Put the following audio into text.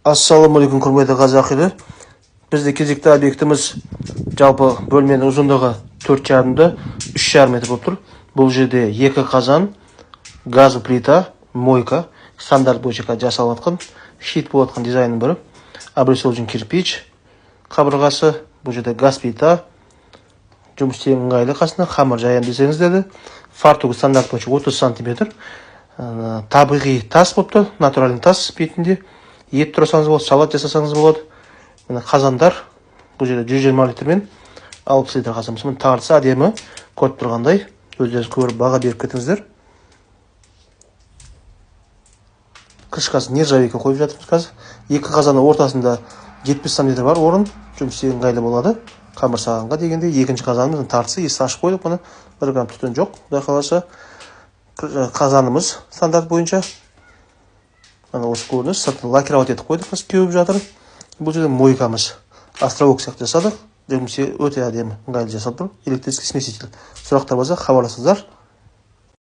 Ассалаумағалейкум, құрметті қазақ елі. Бізде кезекті объектіміз жалпы бөлменің ұзындығы 4,5-ді 3,5 метр болып тұр. Бұл жерде 2 қазан, газ плита, мойка, стандарт бойынша жасалып жатқан, щит болып жатқан дизайнның бірі. Обрисовочный кирпич қабырғасы, бұл жерде газ плита, жұмыс істеген ыңғайлы, қасында қамыр жаям десеңіз деді. Фартугы стандарт бойынша 30 сантиметр. Табиғи тас болып тұр, натуральный тас бетінде. Ет тұрсаңыз болады, салат жасасаңыз болады. Мына қазандар, бұл жерде 120 литрмен 60 литр қазанымыз. Мына тартысы әдемі, көріп тұрғандай. Өздеріңіз көріп баға беріп кетіңіздер. Крышкасын нержавейка қойып жатырмыз қазір. 2 қазанның ортасында 70 сантиметр бар орын, жұмыс істеген ыңғайлы болады. Қамыр сағанға дегенде екінші қазанымыздың тартысы есті ашып қойдық. Мұны 1 грамм түтін жоқ. Құдай қаласа қазанымыз стандарт бойынша. Ана осы көрініс, сыртын лакировать етіп қойдық, біз кеуіп жатыр. Бұл жерде мойкамыз. Островок сияқты жасадық. Жұмысы өте әдемі, ыңғайлы жасалып тұр. Электрический смеситель. Сұрақтар болса хабарласыңыздар.